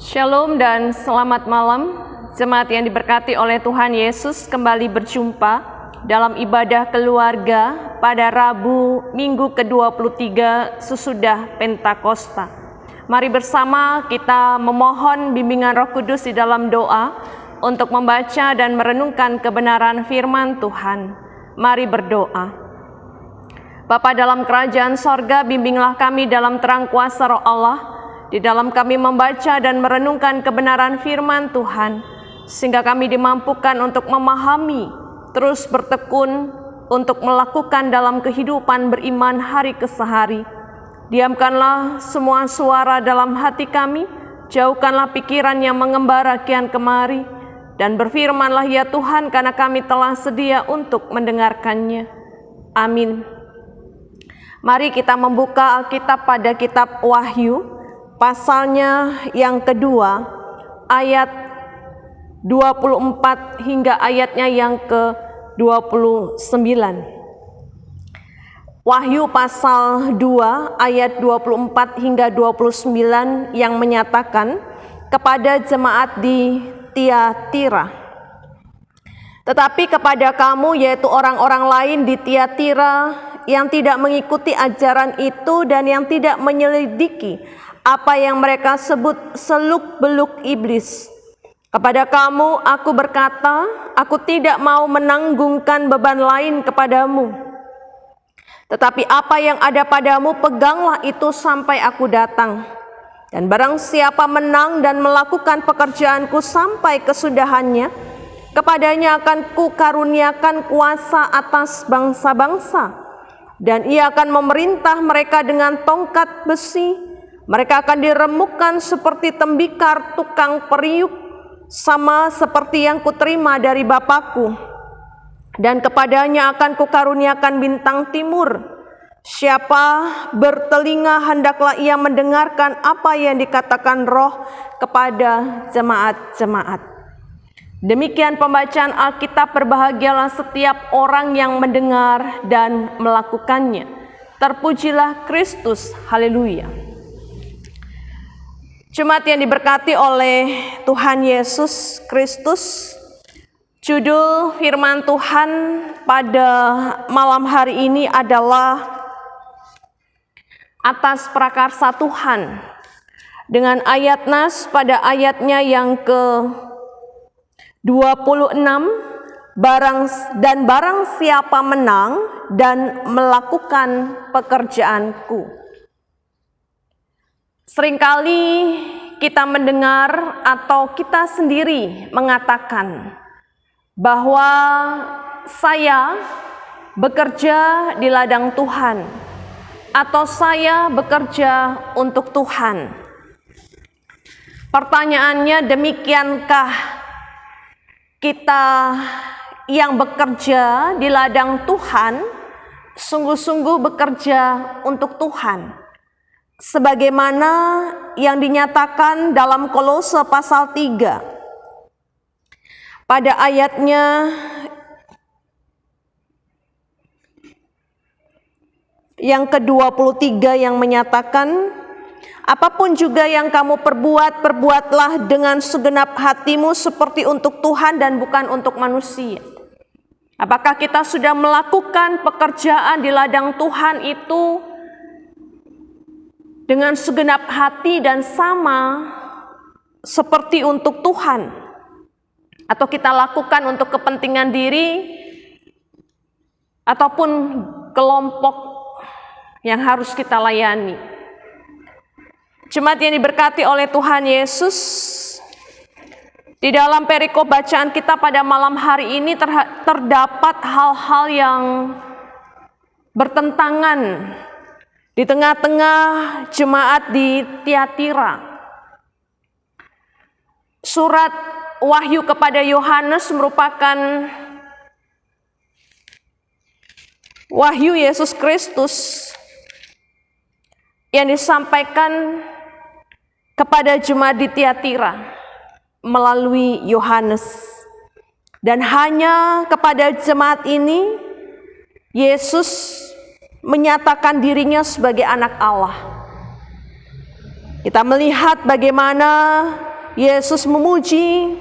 Shalom dan selamat malam, jemaat yang diberkati oleh Tuhan Yesus. Kembali berjumpa dalam ibadah keluarga pada Rabu Minggu ke-23 sesudah Pentakosta. Mari bersama kita memohon bimbingan Roh Kudus di dalam doa untuk membaca dan merenungkan kebenaran firman Tuhan. Mari berdoa. Bapa dalam kerajaan sorga, bimbinglah kami dalam terang kuasa Roh Allah, di dalam kami membaca dan merenungkan kebenaran firman Tuhan, sehingga kami dimampukan untuk memahami, terus bertekun untuk melakukan dalam kehidupan beriman hari ke hari. Diamkanlah semua suara dalam hati kami, jauhkanlah pikiran yang mengembara kian kemari, dan berfirmanlah ya Tuhan, karena kami telah sedia untuk mendengarkannya. Amin. Mari kita membuka Alkitab pada kitab Wahyu, pasalnya yang kedua, ayat 24 hingga ayatnya yang ke-29. Wahyu pasal 2 ayat 24 hingga 29 yang menyatakan, kepada jemaat di Tiatira. Tetapi kepada kamu, yaitu orang-orang lain di Tiatira yang tidak mengikuti ajaran itu dan yang tidak menyelidiki apa yang mereka sebut seluk-beluk iblis. Kepada kamu aku berkata, aku tidak mau menanggungkan beban lain kepadamu. Tetapi apa yang ada padamu, peganglah itu sampai aku datang. Dan barang siapa menang dan melakukan pekerjaanku sampai kesudahannya, kepadanya akan kukaruniakan kuasa atas bangsa-bangsa. Dan ia akan memerintah mereka dengan tongkat besi. Mereka akan diremukkan seperti tembikar tukang periuk, sama seperti yang kuterima dari Bapakku. Dan kepadanya akan kukaruniakan bintang timur. Siapa bertelinga, hendaklah ia mendengarkan apa yang dikatakan Roh kepada jemaat-jemaat. Demikian pembacaan Alkitab. Berbahagialah setiap orang yang mendengar dan melakukannya. Terpujilah Kristus. Haleluya. Jemaat yang diberkati oleh Tuhan Yesus Kristus, judul firman Tuhan pada malam hari ini adalah atas prakarsa Tuhan, dengan ayat nas pada ayatnya yang ke-26, barang siapa menang dan melakukan pekerjaanku. Seringkali kita mendengar atau kita sendiri mengatakan bahwa saya bekerja di ladang Tuhan, atau saya bekerja untuk Tuhan. Pertanyaannya, demikiankah kita yang bekerja di ladang Tuhan sungguh-sungguh bekerja untuk Tuhan? Sebagaimana yang dinyatakan dalam Kolose pasal 3 pada ayatnya yang ke-23 yang menyatakan, apapun juga yang kamu perbuat, perbuatlah dengan segenap hatimu seperti untuk Tuhan dan bukan untuk manusia. Apakah kita sudah melakukan pekerjaan di ladang Tuhan itu dengan segenap hati dan sama seperti untuk Tuhan? Atau kita lakukan untuk kepentingan diri ataupun kelompok yang harus kita layani? Jemaat yang diberkati oleh Tuhan Yesus, di dalam perikop bacaan kita pada malam hari ini terdapat hal-hal yang bertentangan di tengah-tengah jemaat di Tiatira. Surat Wahyu kepada Yohanes merupakan wahyu Yesus Kristus yang disampaikan kepada jemaat di Tiatira melalui Yohanes. Dan hanya kepada jemaat ini Yesus menyatakan dirinya sebagai anak Allah. Kita melihat bagaimana Yesus memuji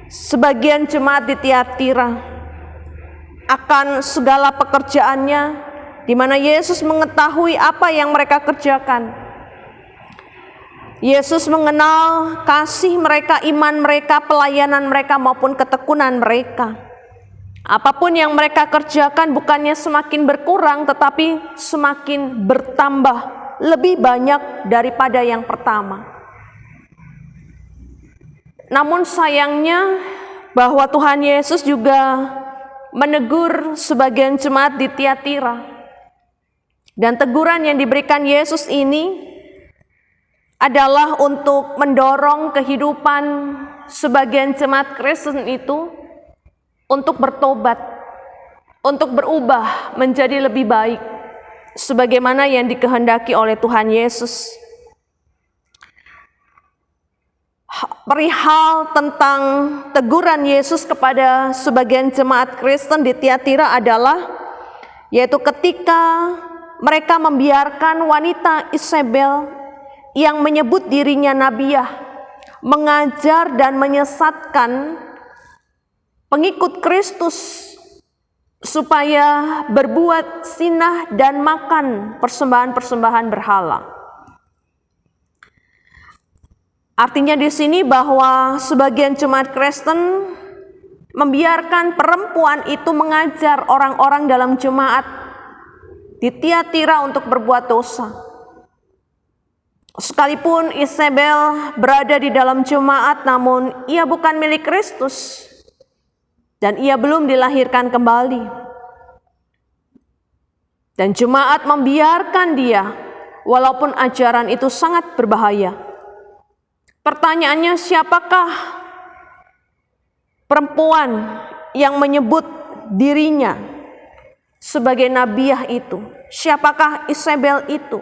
sebagian jemaat di Tiatira akan segala pekerjaannya, di mana Yesus mengetahui apa yang mereka kerjakan. Yesus mengenal kasih mereka, iman mereka, pelayanan mereka maupun ketekunan mereka. Apapun yang mereka kerjakan bukannya semakin berkurang, tetapi semakin bertambah lebih banyak daripada yang pertama. Namun sayangnya bahwa Tuhan Yesus juga menegur sebagian jemaat di Tiatira. Dan teguran yang diberikan Yesus ini adalah untuk mendorong kehidupan sebagian jemaat Kristen itu untuk bertobat, untuk berubah menjadi lebih baik, sebagaimana yang dikehendaki oleh Tuhan Yesus. Perihal tentang teguran Yesus kepada sebagian jemaat Kristen di Tiatira adalah, yaitu ketika mereka membiarkan wanita Isabel yang menyebut dirinya nabiah mengajar dan menyesatkan pengikut Kristus supaya berbuat zina dan makan persembahan-persembahan berhala. Artinya di sini bahwa sebagian jemaat Kristen membiarkan perempuan itu mengajar orang-orang dalam jemaat di Tiatira untuk berbuat dosa. Sekalipun Isabel berada di dalam jemaat, namun ia bukan milik Kristus dan ia belum dilahirkan kembali. Dan jemaat membiarkan dia walaupun ajaran itu sangat berbahaya. Pertanyaannya, siapakah perempuan yang menyebut dirinya sebagai nabiah itu? Siapakah Isabel itu?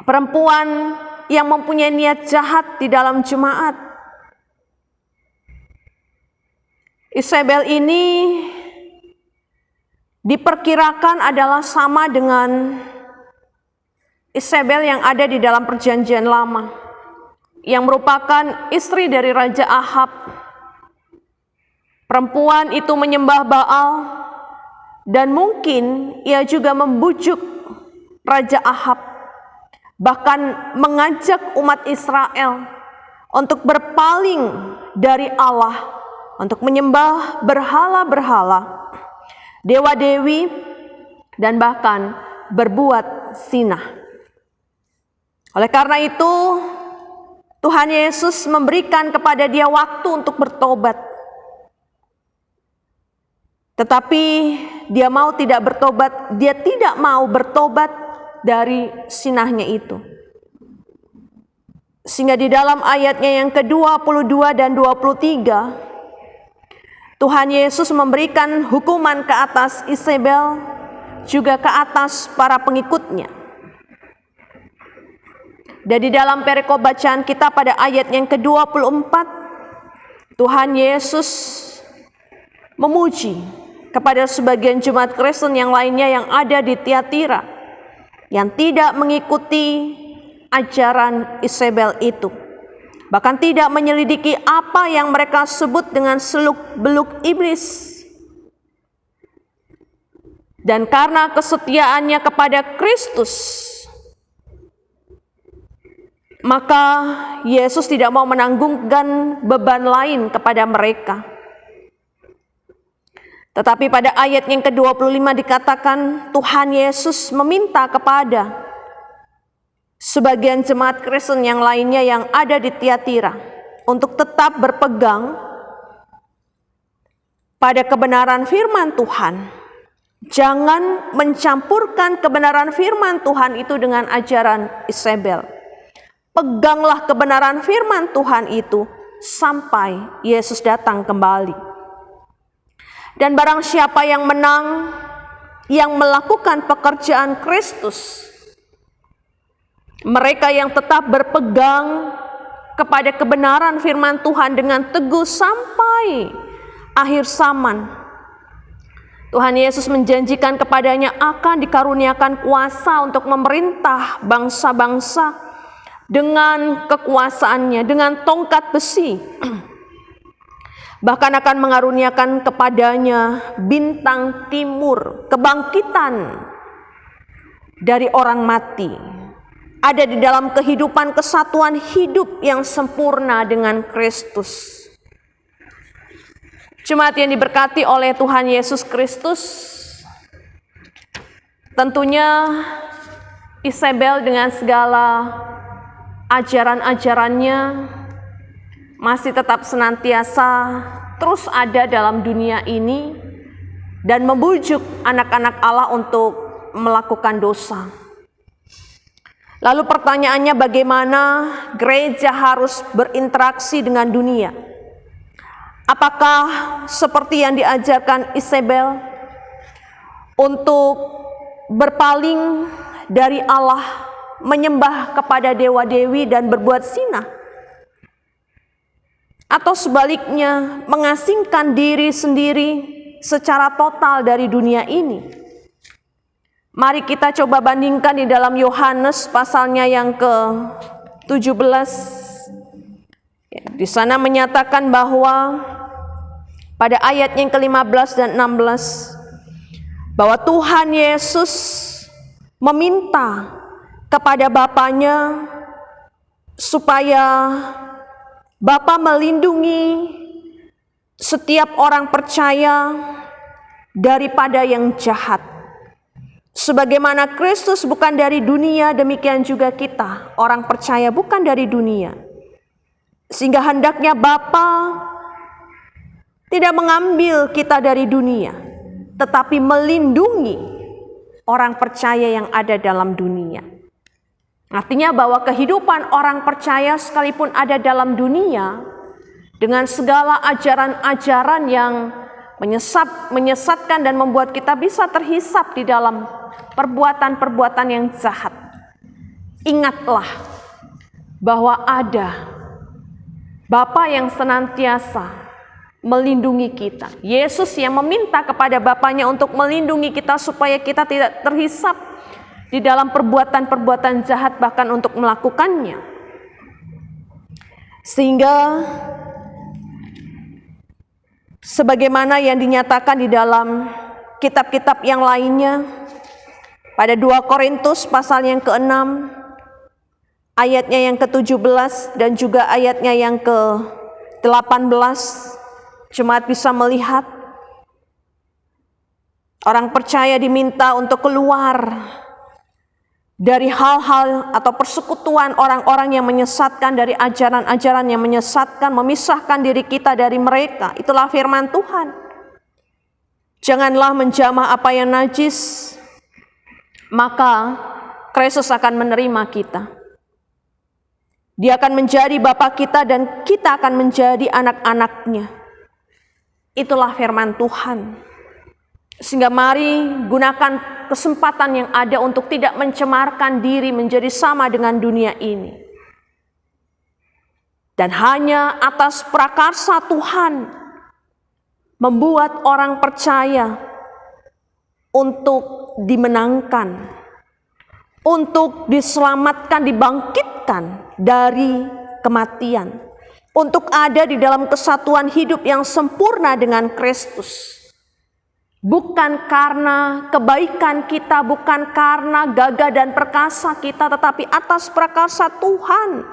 Perempuan yang mempunyai niat jahat di dalam jemaat. Isabel ini diperkirakan adalah sama dengan Isabel yang ada di dalam Perjanjian Lama, yang merupakan istri dari Raja Ahab. Perempuan itu menyembah Baal dan mungkin ia juga membujuk Raja Ahab, bahkan mengajak umat Israel untuk berpaling dari Allah, untuk menyembah berhala-berhala, dewa-dewi, dan bahkan berbuat zina. Oleh karena itu, Tuhan Yesus memberikan kepada dia waktu untuk bertobat. Tetapi dia mau tidak bertobat, dia tidak mau bertobat dari sinahnya itu. Sehingga di dalam ayatnya yang ke-22 dan 23, Tuhan Yesus memberikan hukuman ke atas Isabel, juga ke atas para pengikutnya. Dan di dalam perikop bacaan kita pada ayat yang ke-24, Tuhan Yesus memuji kepada sebagian jemaat Kristen yang lainnya yang ada di Tiatira, yang tidak mengikuti ajaran Isabel itu, bahkan tidak menyelidiki apa yang mereka sebut dengan seluk-beluk iblis. Dan karena kesetiaannya kepada Kristus, maka Yesus tidak mau menanggungkan beban lain kepada mereka. Tetapi pada ayat yang ke-25 dikatakan Tuhan Yesus meminta kepada sebagian jemaat Kristen yang lainnya yang ada di Tiatira untuk tetap berpegang pada kebenaran firman Tuhan. Jangan mencampurkan kebenaran firman Tuhan itu dengan ajaran Isabel. Peganglah kebenaran firman Tuhan itu sampai Yesus datang kembali. Dan barang siapa yang menang, yang melakukan pekerjaan Kristus, mereka yang tetap berpegang kepada kebenaran firman Tuhan dengan teguh sampai akhir zaman, Tuhan Yesus menjanjikan kepadanya akan dikaruniakan kuasa untuk memerintah bangsa-bangsa dengan kekuasaannya, dengan tongkat besi. Bahkan akan mengaruniakan kepadanya bintang timur, kebangkitan dari orang mati. Ada di dalam kehidupan kesatuan hidup yang sempurna dengan Kristus. Jemaat yang diberkati oleh Tuhan Yesus Kristus, tentunya Isabel dengan segala ajaran-ajarannya masih tetap senantiasa terus ada dalam dunia ini dan membujuk anak-anak Allah untuk melakukan dosa. Lalu pertanyaannya, bagaimana gereja harus berinteraksi dengan dunia? Apakah seperti yang diajarkan Isabel untuk berpaling dari Allah, menyembah kepada dewa-dewi dan berbuat zina? Atau sebaliknya, mengasingkan diri sendiri secara total dari dunia ini? Mari kita coba bandingkan di dalam Yohanes pasalnya yang ke-17. Di sana menyatakan bahwa pada ayat yang ke-15 dan 16 bahwa Tuhan Yesus meminta kepada Bapanya supaya Bapa melindungi setiap orang percaya daripada yang jahat. Sebagaimana Kristus bukan dari dunia, demikian juga kita orang percaya bukan dari dunia. Sehingga hendaknya Bapa tidak mengambil kita dari dunia, tetapi melindungi orang percaya yang ada dalam dunia. Artinya bahwa kehidupan orang percaya sekalipun ada dalam dunia, dengan segala ajaran-ajaran yang menyesatkan dan membuat kita bisa terhisap di dalam perbuatan-perbuatan yang jahat. Ingatlah bahwa ada Bapa yang senantiasa melindungi kita. Yesus yang meminta kepada Bapanya untuk melindungi kita supaya kita tidak terhisap di dalam perbuatan-perbuatan jahat, bahkan untuk melakukannya. Sehingga sebagaimana yang dinyatakan di dalam kitab-kitab yang lainnya, pada 2 Korintus pasal yang ke-6 ayatnya yang ke-17 dan juga ayatnya yang ke-18, jemaat bisa melihat orang percaya diminta untuk keluar dari hal-hal atau persekutuan orang-orang yang menyesatkan, dari ajaran-ajaran yang menyesatkan, memisahkan diri kita dari mereka. Itulah firman Tuhan. Janganlah menjamah apa yang najis, maka Kristus akan menerima kita. Dia akan menjadi Bapa kita dan kita akan menjadi anak-anaknya. Itulah firman Tuhan. Sehingga mari gunakan kesempatan yang ada untuk tidak mencemarkan diri menjadi sama dengan dunia ini. Dan hanya atas prakarsa Tuhan membuat orang percaya untuk dimenangkan, untuk diselamatkan, dibangkitkan dari kematian, untuk ada di dalam kesatuan hidup yang sempurna dengan Kristus. Bukan karena kebaikan kita, bukan karena gagah dan perkasa kita, tetapi atas prakarsa Tuhan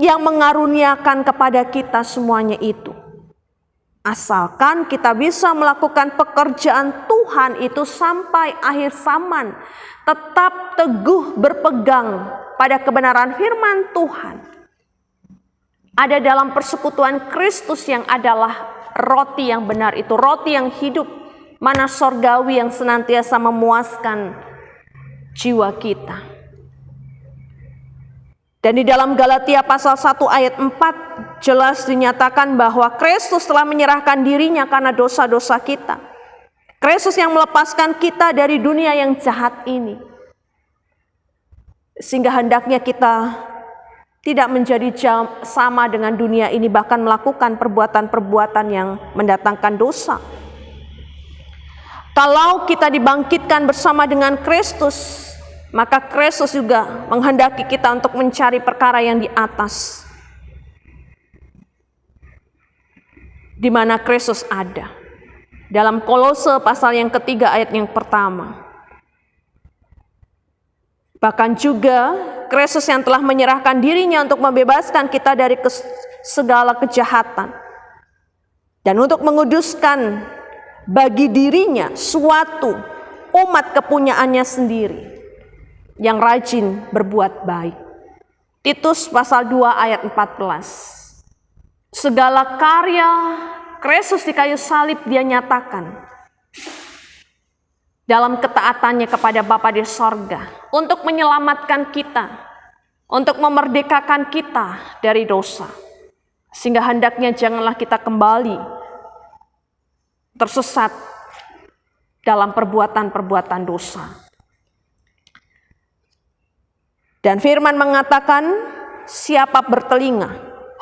yang mengaruniakan kepada kita semuanya itu. Asalkan kita bisa melakukan pekerjaan Tuhan itu sampai akhir zaman, tetap teguh berpegang pada kebenaran firman Tuhan, ada dalam persekutuan Kristus yang adalah roti yang benar itu, roti yang hidup, mana sorgawi yang senantiasa memuaskan jiwa kita. Dan di dalam Galatia pasal 1 ayat 4 jelas dinyatakan bahwa Kristus telah menyerahkan dirinya karena dosa-dosa kita. Kristus yang melepaskan kita dari dunia yang jahat ini. Sehingga hendaknya kita tidak menjadi sama dengan dunia ini, bahkan melakukan perbuatan-perbuatan yang mendatangkan dosa. Kalau kita dibangkitkan bersama dengan Kristus, maka Kristus juga menghendaki kita untuk mencari perkara yang di atas, di mana Kristus ada. Dalam Kolose pasal yang ketiga ayat yang pertama. Bahkan juga Kristus yang telah menyerahkan dirinya untuk membebaskan kita dari segala kejahatan, dan untuk menguduskan bagi dirinya suatu umat kepunyaannya sendiri yang rajin berbuat baik. Titus pasal 2 ayat 14. Segala karya Kristus di kayu salib dia nyatakan dalam ketaatannya kepada Bapa di sorga untuk menyelamatkan kita, untuk memerdekakan kita dari dosa. Sehingga hendaknya janganlah kita kembali tersesat dalam perbuatan-perbuatan dosa. Dan firman mengatakan, siapa bertelinga,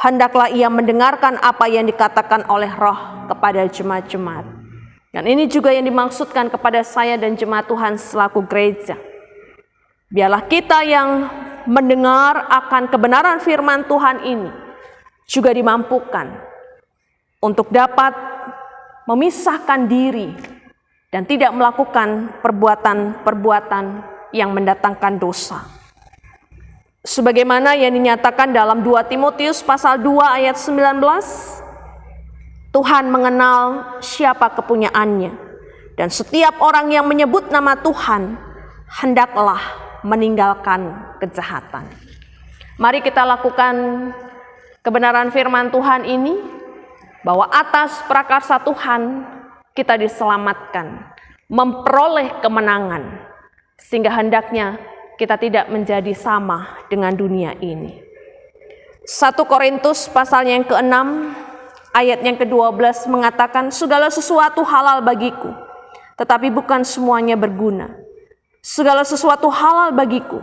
hendaklah ia mendengarkan apa yang dikatakan oleh Roh kepada jemaat-jemaat. Dan ini juga yang dimaksudkan kepada saya dan jemaat Tuhan selaku gereja. Biarlah kita yang mendengar akan kebenaran firman Tuhan ini juga dimampukan untuk dapat memisahkan diri dan tidak melakukan perbuatan-perbuatan yang mendatangkan dosa. Sebagaimana yang dinyatakan dalam 2 Timotius pasal 2 ayat 19, Tuhan mengenal siapa kepunyaannya, dan setiap orang yang menyebut nama Tuhan hendaklah meninggalkan kejahatan. Mari kita lakukan kebenaran firman Tuhan ini, bahwa atas prakarsa Tuhan kita diselamatkan, memperoleh kemenangan, sehingga hendaknya kita tidak menjadi sama dengan dunia ini. 1 Korintus pasal yang ke-6 ayat yang ke-12 mengatakan, segala sesuatu halal bagiku, tetapi bukan semuanya berguna. Segala sesuatu halal bagiku,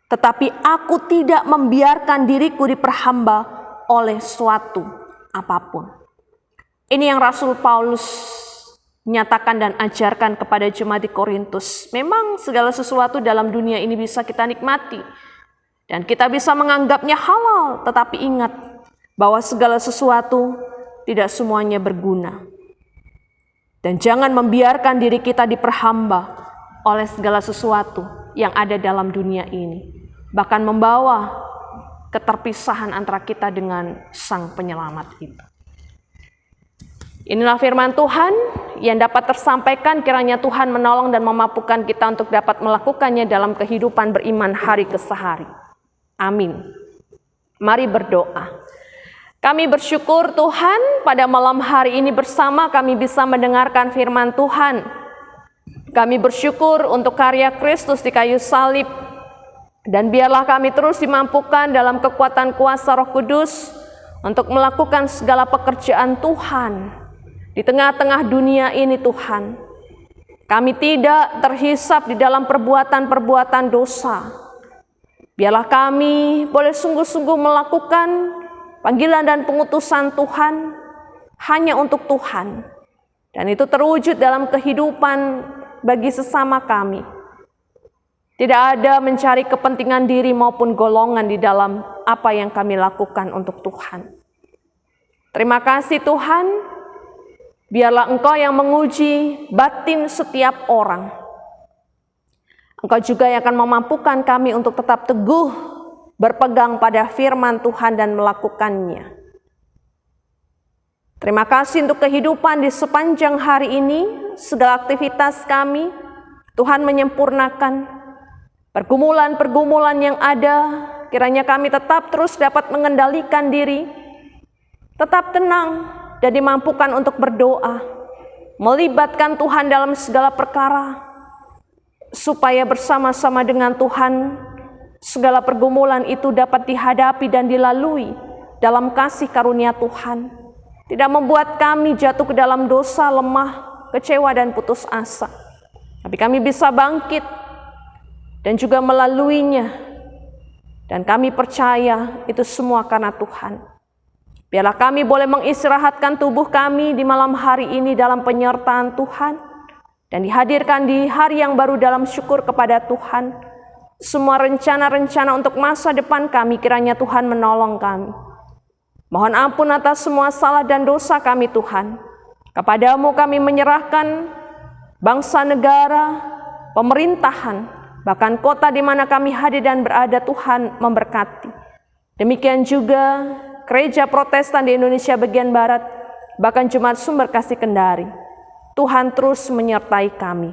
tetapi aku tidak membiarkan diriku diperhamba oleh suatu apapun. Ini yang Rasul Paulus nyatakan dan ajarkan kepada jemaat di Korintus. Memang segala sesuatu dalam dunia ini bisa kita nikmati dan kita bisa menganggapnya halal, tetapi ingat bahwa segala sesuatu tidak semuanya berguna. Dan jangan membiarkan diri kita diperhamba oleh segala sesuatu yang ada dalam dunia ini, bahkan membawa keterpisahan antara kita dengan Sang Penyelamat itu. Inilah firman Tuhan yang dapat tersampaikan, kiranya Tuhan menolong dan memampukan kita untuk dapat melakukannya dalam kehidupan beriman hari ke hari. Amin. Mari berdoa. Kami bersyukur Tuhan, pada malam hari ini bersama kami bisa mendengarkan firman Tuhan. Kami bersyukur untuk karya Kristus di kayu salib, dan biarlah kami terus dimampukan dalam kekuatan kuasa Roh Kudus untuk melakukan segala pekerjaan Tuhan di tengah-tengah dunia ini. Tuhan, kami tidak terhisap di dalam perbuatan-perbuatan dosa. Biarlah kami boleh sungguh-sungguh melakukan panggilan dan pengutusan Tuhan hanya untuk Tuhan, dan itu terwujud dalam kehidupan bagi sesama kami. Tidak ada mencari kepentingan diri maupun golongan di dalam apa yang kami lakukan untuk Tuhan. Terima kasih Tuhan. Biarlah Engkau yang menguji batin setiap orang. Engkau juga yang akan memampukan kami untuk tetap teguh berpegang pada firman Tuhan dan melakukannya. Terima kasih untuk kehidupan di sepanjang hari ini. Segala aktivitas kami Tuhan menyempurnakan. Pergumulan-pergumulan yang ada, kiranya kami tetap terus dapat mengendalikan diri, tetap tenang, dan dimampukan untuk berdoa, melibatkan Tuhan dalam segala perkara, supaya bersama-sama dengan Tuhan segala pergumulan itu dapat dihadapi dan dilalui dalam kasih karunia Tuhan. Tidak membuat kami jatuh ke dalam dosa, lemah, kecewa, dan putus asa, tapi kami bisa bangkit dan juga melaluinya, dan kami percaya itu semua karena Tuhan. Biarlah kami boleh mengistirahatkan tubuh kami di malam hari ini dalam penyertaan Tuhan, dan dihadirkan di hari yang baru dalam syukur kepada Tuhan. Semua rencana-rencana untuk masa depan kami, kiranya Tuhan menolong kami. Mohon ampun atas semua salah dan dosa kami Tuhan. Kepadamu kami menyerahkan bangsa negara, pemerintahan, bahkan kota di mana kami hadir dan berada. Tuhan memberkati. Demikian juga Gereja Protestan di Indonesia bagian Barat, bahkan Jemaat Sumber Kasih Kendari. Tuhan terus menyertai kami.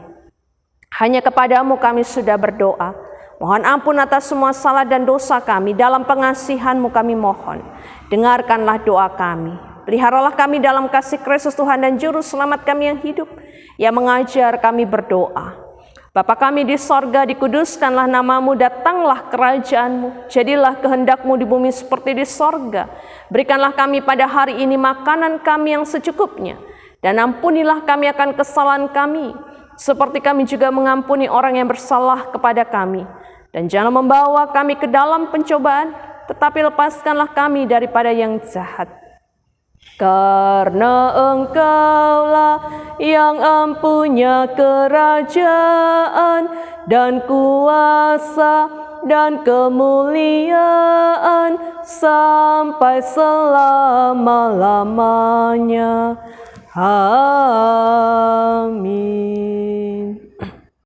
Hanya kepadamu kami sudah berdoa. Mohon ampun atas semua salah dan dosa kami. Dalam pengasihan-Mu kami mohon. Dengarkanlah doa kami. Peliharalah kami dalam kasih Kristus Tuhan dan Juru Selamat kami yang hidup, yang mengajar kami berdoa. Bapa kami di sorga, dikuduskanlah namamu, datanglah kerajaan-Mu, jadilah kehendak-Mu di bumi seperti di sorga. Berikanlah kami pada hari ini makanan kami yang secukupnya, dan ampunilah kami akan kesalahan kami, seperti kami juga mengampuni orang yang bersalah kepada kami. Dan jangan membawa kami ke dalam pencobaan, tetapi lepaskanlah kami daripada yang jahat. Karena Engkaulah yang empunya kerajaan dan kuasa dan kemuliaan sampai selama-lamanya. Amin.